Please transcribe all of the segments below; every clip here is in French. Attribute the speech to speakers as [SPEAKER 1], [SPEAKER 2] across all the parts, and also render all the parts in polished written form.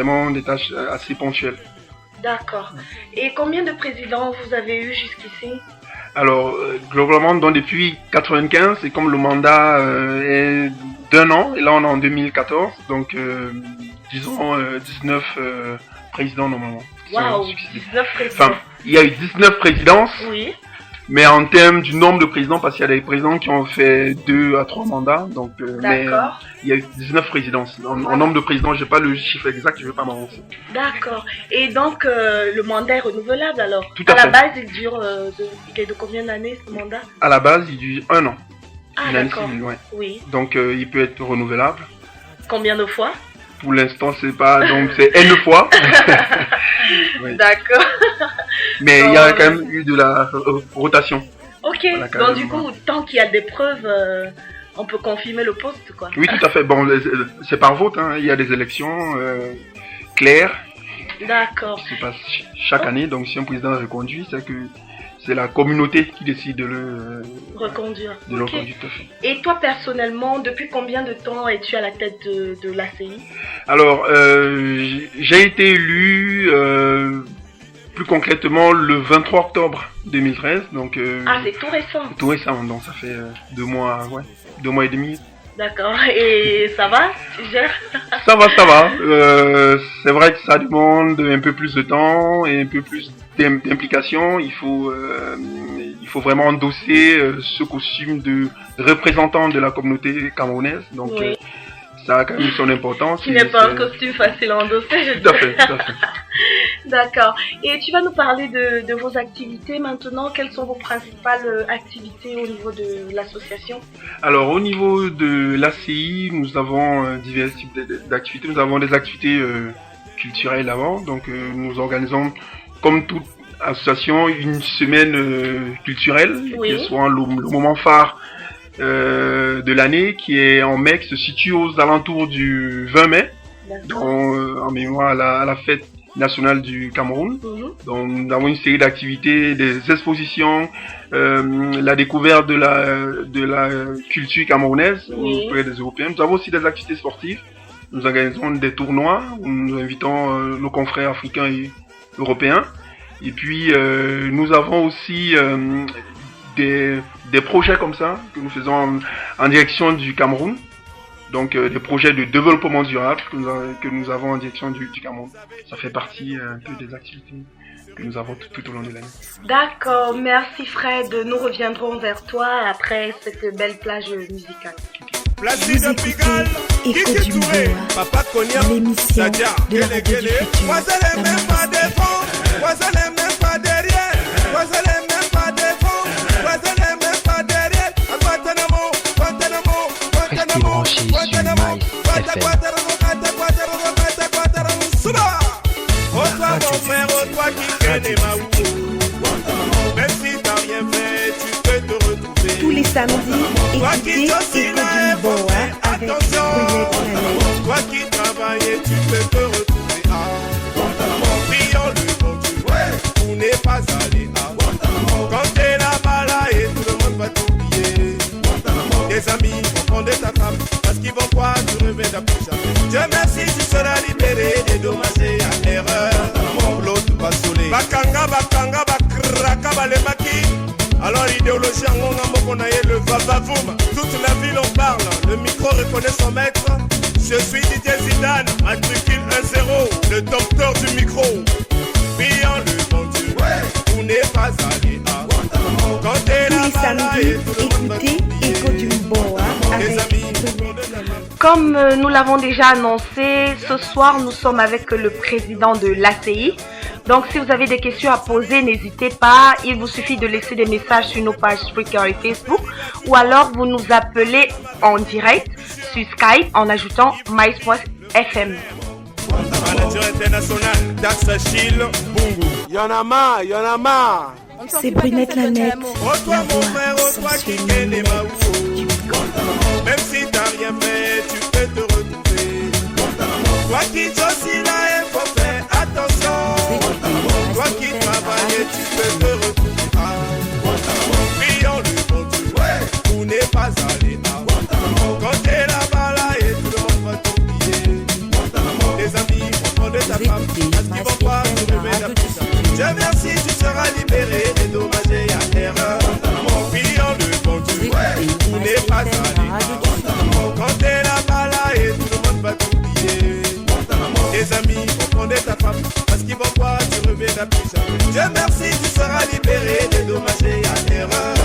[SPEAKER 1] vraiment des tâches assez ponctuelles.
[SPEAKER 2] D'accord. Et combien de présidents vous avez eu jusqu'ici?
[SPEAKER 1] Alors, globalement, donc depuis 95, et comme le mandat est d'1 an, et là on est en 2014, donc disons 19 présidents normalement.
[SPEAKER 2] Waouh, 19 présidents.
[SPEAKER 1] Enfin, il y a eu 19 présidences,
[SPEAKER 2] Oui.
[SPEAKER 1] mais en termes du nombre de présidents, parce qu'il y a des présidents qui ont fait 2 à 3 mandats, donc mais
[SPEAKER 2] D'accord.
[SPEAKER 1] il y a eu 19 présidences. En nombre de présidents, j'ai pas le chiffre exact, je vais pas m'avancer.
[SPEAKER 2] D'accord. Et donc, le mandat est renouvelable alors?
[SPEAKER 1] Tout à
[SPEAKER 2] la
[SPEAKER 1] fait.
[SPEAKER 2] base, il est de combien d'années ce mandat?
[SPEAKER 1] À la base, il dure 1 an.
[SPEAKER 2] Ah,
[SPEAKER 1] Une année
[SPEAKER 2] d'accord.
[SPEAKER 1] civile, ouais.
[SPEAKER 2] Oui.
[SPEAKER 1] Donc il peut être renouvelable.
[SPEAKER 2] Combien de fois?
[SPEAKER 1] Pour l'instant, c'est pas, donc c'est N fois. Oui.
[SPEAKER 2] D'accord.
[SPEAKER 1] Mais il y a quand même eu de la rotation.
[SPEAKER 2] Ok.
[SPEAKER 1] Voilà, quand
[SPEAKER 2] Donc,
[SPEAKER 1] même,
[SPEAKER 2] du coup, tant qu'il y a des preuves, on peut confirmer le poste, quoi.
[SPEAKER 1] Oui, tout à fait. Bon, c'est par vote, hein. Il y a des élections claires
[SPEAKER 2] D'accord.
[SPEAKER 1] qui se passent chaque année. Donc si un président est reconduit, c'est que c'est la communauté qui décide de le
[SPEAKER 2] Reconduire.
[SPEAKER 1] de le
[SPEAKER 2] Ok.
[SPEAKER 1] reconduire, tout à fait.
[SPEAKER 2] Et toi, personnellement, depuis combien de temps es-tu à la tête de l'ACI?
[SPEAKER 1] Alors, j'ai été élu plus concrètement le 23 octobre 2013. Donc
[SPEAKER 2] Ah, c'est tout récent.
[SPEAKER 1] tout récent, donc ça fait 2 mois, ouais, 2 mois et demi.
[SPEAKER 2] D'accord. Et ça va? Tu gères?
[SPEAKER 1] Ça va, ça va. C'est vrai que ça demande un peu plus de temps et un peu plus d'implication. Il faut vraiment endosser ce costume de représentant de la communauté camerounaise. Donc
[SPEAKER 2] Oui.
[SPEAKER 1] ça a quand même son importance.
[SPEAKER 2] Qui n'est pas un costume facile à endosser, je
[SPEAKER 1] Tout à
[SPEAKER 2] dirais.
[SPEAKER 1] fait, tout à fait.
[SPEAKER 2] D'accord. Et tu vas nous parler de vos activités maintenant. Quelles sont vos principales activités au niveau de l'association?
[SPEAKER 1] Alors au niveau de l'ACI, nous avons divers types d'activités. Nous avons des activités culturelles avant. Donc nous organisons, comme toute association, une semaine culturelle,
[SPEAKER 2] Oui.
[SPEAKER 1] qui est souvent le moment phare de l'année, qui est en mai, qui se situe aux alentours du 20 mai,
[SPEAKER 2] D'accord.
[SPEAKER 1] en mémoire à la fête nationale du Cameroun.
[SPEAKER 2] Mhm.
[SPEAKER 1] Donc nous avons une série d'activités, des expositions, la découverte de la culture camerounaise
[SPEAKER 2] Oui.
[SPEAKER 1] auprès des Européens. Nous avons aussi des activités sportives. Nous organisons des tournois où nous invitons nos confrères africains et européens. Et puis nous avons aussi des projets comme ça que nous faisons en direction du Cameroun. Donc des projets de développement durable que nous avons en direction du Cameroun. Ça fait partie un peu des activités que nous avons tout au long de l'année.
[SPEAKER 2] D'accord. Merci Fred. Nous reviendrons vers toi après cette belle plage musicale.
[SPEAKER 3] Placide Pigalle,
[SPEAKER 4] Écho
[SPEAKER 3] Kiki
[SPEAKER 4] du
[SPEAKER 3] Touré,
[SPEAKER 4] Mboa,
[SPEAKER 3] Papa Konya,
[SPEAKER 4] l'émission
[SPEAKER 3] Sadia,
[SPEAKER 4] de la radio du
[SPEAKER 3] Gélé,
[SPEAKER 4] futur,
[SPEAKER 3] Voisin les
[SPEAKER 4] la
[SPEAKER 3] mêmes pas
[SPEAKER 4] Martinique.
[SPEAKER 3] devant, voisin les mêmes pas derrière, voisin les mêmes pas devant, voisin les mêmes pas derrière. À Guantanamo, Guantanamo,
[SPEAKER 5] Restez branchés sur
[SPEAKER 3] Guantanamo,
[SPEAKER 5] Nice FM.
[SPEAKER 3] Guantanamo, Souba. Oh toi mon frère, oh toi qui connais ma ou. Même si t'as rien fait, tu peux te retrouver.
[SPEAKER 4] Tous les samedis,
[SPEAKER 3] Toi
[SPEAKER 4] écoutez
[SPEAKER 3] qui
[SPEAKER 4] Écho
[SPEAKER 3] t'oscilles,
[SPEAKER 4] du Mboa avec
[SPEAKER 3] attention.
[SPEAKER 4] Brunette Planète.
[SPEAKER 3] Toi qui travailles, tu peux te retrouver à prions le bon Dieu pour ne pas aller à quand t'es là-bas là et tout le monde va t'oublier. Tes amis vont prendre ta femme parce qu'ils vont croire que tu reviens d'après jamais. Dieu merci, tu seras libéré des dommages et à l'erreur. L'autre va soler. Bakanga, bakanga, bakraka, balemaki. Alors l'idéologie en Ngambo le vavavoum. Toute la ville en parle, le micro reconnaît son maître. Je suis Didier Zidane, matricule 1-0, le docteur du micro. Prions le bon Dieu, pour ne pas aller à quand t'es
[SPEAKER 4] Tous les
[SPEAKER 3] là-bas là et
[SPEAKER 4] samedis,
[SPEAKER 3] tout le monde va
[SPEAKER 4] écoutez Écho du Mboa
[SPEAKER 3] Tes
[SPEAKER 4] avec
[SPEAKER 3] amis vont
[SPEAKER 4] Brunette
[SPEAKER 3] prendre ta
[SPEAKER 4] Planète.
[SPEAKER 3] femme.
[SPEAKER 2] Comme nous l'avons déjà annoncé, ce soir nous sommes avec le président de l'ACI. Donc si vous avez des questions à poser, n'hésitez pas. Il vous suffit de laisser des messages sur nos pages Twitter et Facebook. Ou alors vous nous appelez en direct sur Skype en ajoutant mice.fm.
[SPEAKER 3] Manager international, Dax Achille, Bungu.
[SPEAKER 6] Y'en a marre, y'en a marre.
[SPEAKER 4] C'est Brunette Planète,
[SPEAKER 3] Oh toi
[SPEAKER 4] la
[SPEAKER 3] mon frère,
[SPEAKER 4] voix
[SPEAKER 3] oh toi qui
[SPEAKER 4] sensuelle
[SPEAKER 3] connais ma
[SPEAKER 4] du
[SPEAKER 3] ou. Même si t'as rien fait, tu peux te retrouver. Toi qui t'oscilles là, il faut faire attention. Toi qui travailles, tu peux te retrouver. Prions le bon Dieu pour ne pas aller à quand t'es là-bas là et tout le monde va t'oublier. Tes amis vont prendre ta femme, parce qu'ils vont croire que tu revais la puissance. Dieu merci, tu seras libéré, dédommagé à erreur. Prions le bon Dieu, tout n'est pas allé. Quand t'es là-bas là et tout le monde va t'oublier. Tes amis vont prendre ta femme, parce qu'ils vont croire que tu revais la puissance. Dieu merci, tu seras libéré, dédommagé à erreur.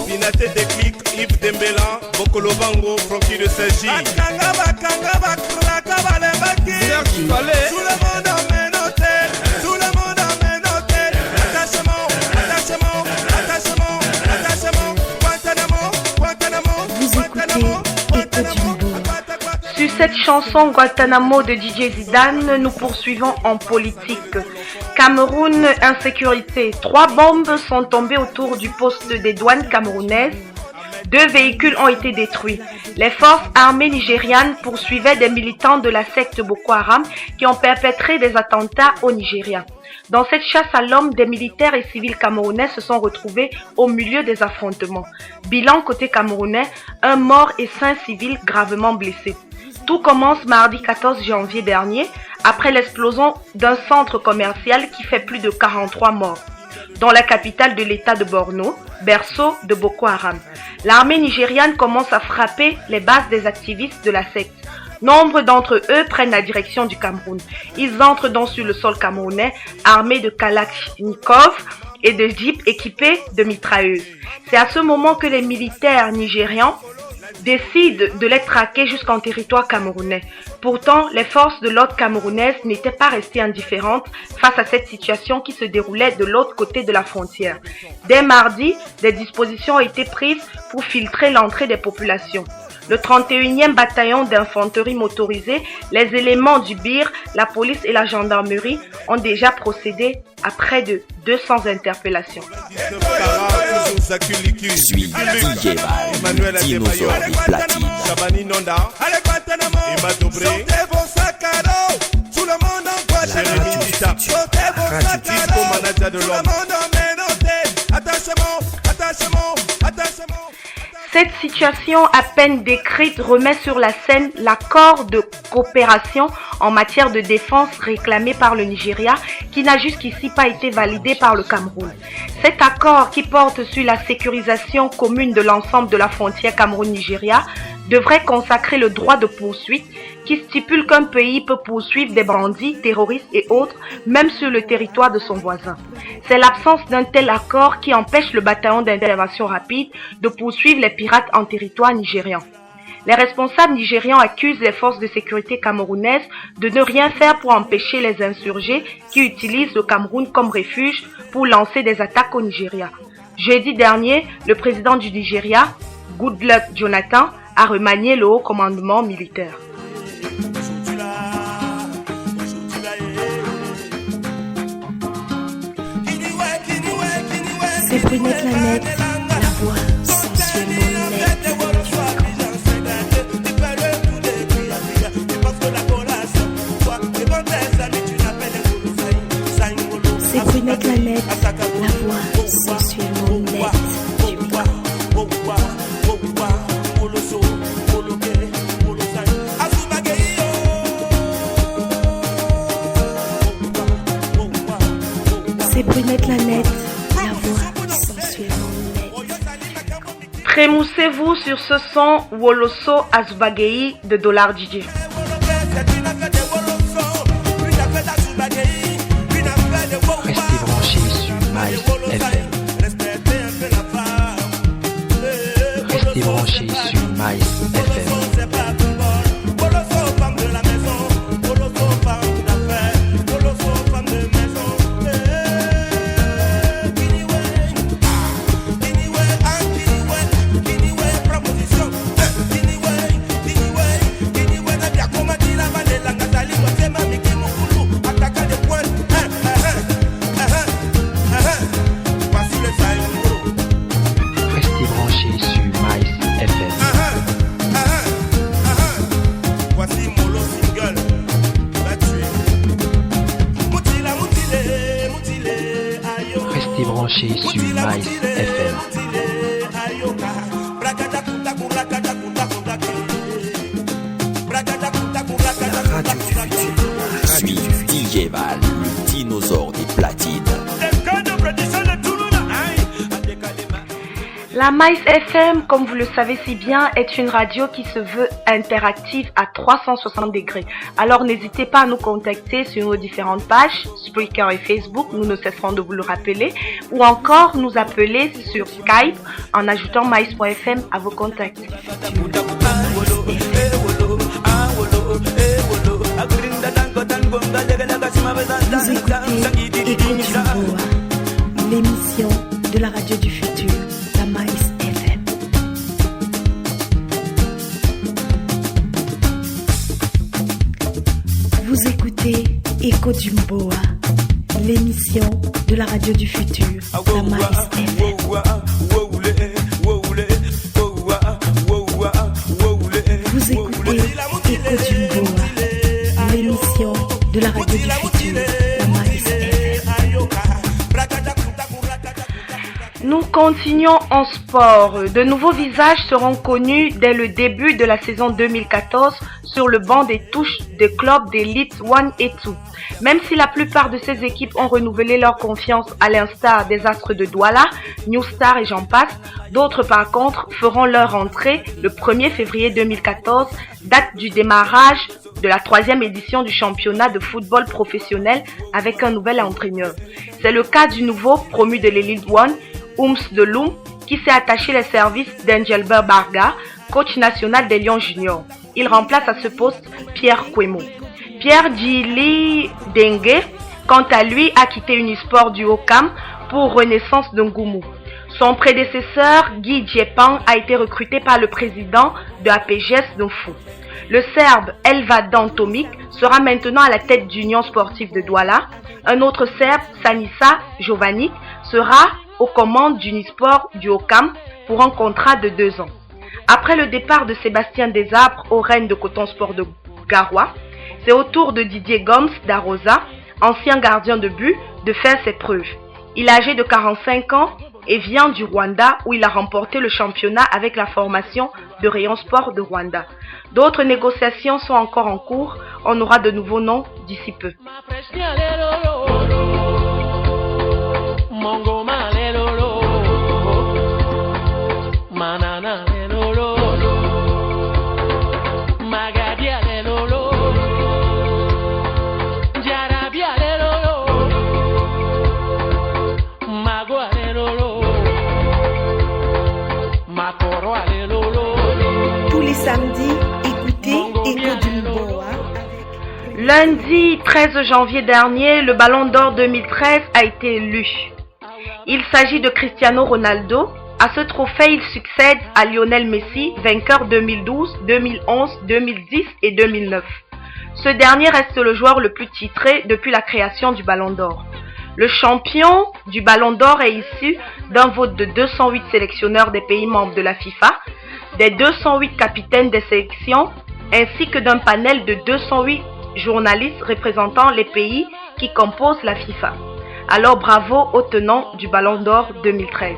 [SPEAKER 3] Binaté déclic, Yves Dembélé, Bokolo Bango, Francky de Sergi. Sergi Fallet. Tout le monde emmène hôtel, tout le monde emmène hôtel. Attachement, attachement, attachement, attachement. Guantanamo, Guantanamo,
[SPEAKER 4] Vous écoutez Echo Jumbo.
[SPEAKER 2] Sur cette chanson Guantanamo de DJ Zidane, nous poursuivons en politique. Cameroun, insécurité. 3 bombes sont tombées autour du poste des douanes camerounaises. 2 véhicules ont été détruits. Les forces armées nigérianes poursuivaient des militants de la secte Boko Haram qui ont perpétré des attentats au Nigeria. Dans cette chasse à l'homme, des militaires et civils camerounais se sont retrouvés au milieu des affrontements. Bilan côté camerounais, 1 mort et 5 civils gravement blessés. Tout commence mardi 14 janvier dernier, après l'explosion d'un centre commercial qui fait plus de 43 morts, dans la capitale de l'état de Borno, berceau de Boko Haram. L'armée nigériane commence à frapper les bases des activistes de la secte. Nombre d'entre eux prennent la direction du Cameroun. Ils entrent donc sur le sol camerounais, armés de Kalachnikov et de jeeps équipés de mitrailleuses. C'est à ce moment que les militaires nigérians décident de les traquer jusqu'en territoire camerounais. Pourtant, les forces de l'ordre camerounaises n'étaient pas restées indifférentes face à cette situation qui se déroulait de l'autre côté de la frontière. Dès mardi, des dispositions ont été prises pour filtrer l'entrée des populations. Le 31e bataillon d'infanterie motorisée, les éléments du BIR, la police et la gendarmerie ont déjà procédé à près de 200 interpellations.
[SPEAKER 5] Suis DJ Val, dinosaure des platines.
[SPEAKER 3] Chabani Nonda, Emma Dobré, sortez vos sacs à dos, tout le monde en voit Jérémy Dita, sortez vos sacs à dos, manager de l'homme, tout le monde emmène hôtel, attachement, attachement, attachement.
[SPEAKER 2] Cette situation à peine décrite remet sur la scène l'accord de coopération en matière de défense réclamé par le Nigeria qui n'a jusqu'ici pas été validé par le Cameroun. Cet accord qui porte sur la sécurisation commune de l'ensemble de la frontière Cameroun-Nigeria devrait consacrer le droit de poursuite qui stipule qu'un pays peut poursuivre des bandits, terroristes et autres, même sur le territoire de son voisin. C'est l'absence d'un tel accord qui empêche le bataillon d'intervention rapide de poursuivre les pirates en territoire nigérian. Les responsables nigérians accusent les forces de sécurité camerounaises de ne rien faire pour empêcher les insurgés qui utilisent le Cameroun comme refuge pour lancer des attaques au Nigeria. Jeudi dernier, le président du Nigeria, Goodluck Jonathan, a remanié le haut commandement militaire.
[SPEAKER 4] C'est Brunette la nette, la voix sensuellement nette. C'est Brunette la nette, la voix sensuellement nette du micro. C'est Brunette la nette, la voix sensuellement nette.
[SPEAKER 2] Prémoussez-vous sur ce son Woloso Azubagei de Dollar DJ.
[SPEAKER 5] Restez branchés sur Miles FM. Restez branchés sur Miles FM. Branché sur Miles FM. La radio du futur. Suis DJ Val, le dinosaure des platines.
[SPEAKER 2] La Maïs FM, comme vous le savez si bien, est une radio qui se veut interactive à 360 degrés. Alors n'hésitez pas à nous contacter sur nos différentes pages, Spreaker et Facebook, nous ne cesserons de vous le rappeler, ou encore nous appeler sur Skype en ajoutant maïs.fm à vos contacts.
[SPEAKER 4] Vous écoutez Écho du Boa, l'émission de la radio du futur, la Maïs FM. Vous écoutez Écho du Boa, l'émission de la radio du futur, la Maïs FM. Vous écoutez Écho du Boa, l'émission de la radio du futur, la Maïs FM.
[SPEAKER 2] Nous continuons en sport. De nouveaux visages seront connus dès le début de la saison 2014 sur le banc des touches des clubs d'élite 1 et 2. Même si la plupart de ces équipes ont renouvelé leur confiance à l'instar des Astres de Douala, New Star et j'en passe, d'autres par contre feront leur entrée le 1er février 2014, date du démarrage de la 3e édition du championnat de football professionnel avec un nouvel entraîneur. C'est le cas du nouveau promu de l'élite 1, Oums de Loum, qui s'est attaché les services d'Engelbert Barga, coach national des Lions Juniors. Il remplace à ce poste Pierre Kwemo. Pierre Djili Dengue, quant à lui, a quitté Unisport du Okam pour Renaissance de Ngoumou. Son prédécesseur, Guy Djepang, a été recruté par le président de APGS Nfou. Le Serbe Elvadan Tomic sera maintenant à la tête d'Union sportive de Douala. Un autre Serbe, Sanissa Jovanic, sera aux commandes d'Unisport du Okam pour un contrat de 2 ans. Après le départ de Sébastien Desarbres au Rennes de Coton Sport de Garoua, c'est au tour de Didier Gomes d'Arosa, ancien gardien de but, de faire ses preuves. Il est âgé de 45 ans et vient du Rwanda où il a remporté le championnat avec la formation de Rayon Sport de Rwanda. D'autres négociations sont encore en cours. On aura de nouveaux noms d'ici peu.
[SPEAKER 4] Tous les samedis, écoutez Écho du Boa.
[SPEAKER 2] Lundi 13 janvier dernier, le Ballon d'Or 2013 a été élu. Il s'agit de Cristiano Ronaldo. À ce trophée, il succède à Lionel Messi, vainqueur 2012, 2011, 2010 et 2009. Ce dernier reste le joueur le plus titré depuis la création du Ballon d'Or. Le champion du Ballon d'Or est issu d'un vote de 208 sélectionneurs des pays membres de la FIFA, des 208 capitaines des sélections, ainsi que d'un panel de 208 journalistes représentant les pays qui composent la FIFA. Alors bravo aux tenants du Ballon d'Or 2013.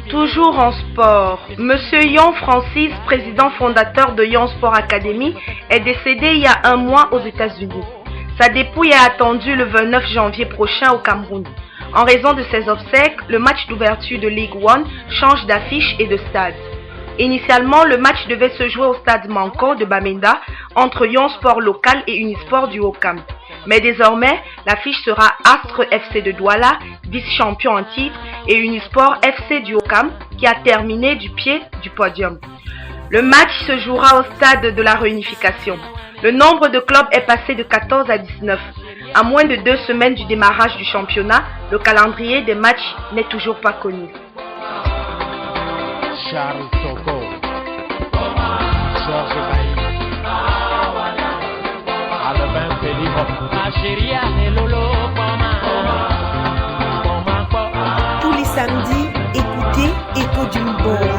[SPEAKER 2] Toujours en sport, Monsieur Yon Francis, président fondateur de Yon Sport Academy, est décédé il y a un mois aux États-Unis. Sa dépouille est attendue le 29 janvier prochain au Cameroun. En raison de ses obsèques, le match d'ouverture de Ligue 1 change d'affiche et de stade. Initialement, le match devait se jouer au stade Manco de Bamenda entre Yon Sport local et Unisport du Okam. Mais désormais, l'affiche sera Astre FC de Douala, vice-champion en titre, et Unisport FC du Okam, qui a terminé du pied du podium. Le match se jouera au stade de la réunification. Le nombre de clubs est passé de 14 à 19. À moins de 2 semaines du démarrage du championnat, le calendrier des matchs n'est toujours pas connu.
[SPEAKER 6] Charles Toko, Georges Bailly, Albin Pellivo,
[SPEAKER 4] Tous les samedis, écoutez Écho du Boa,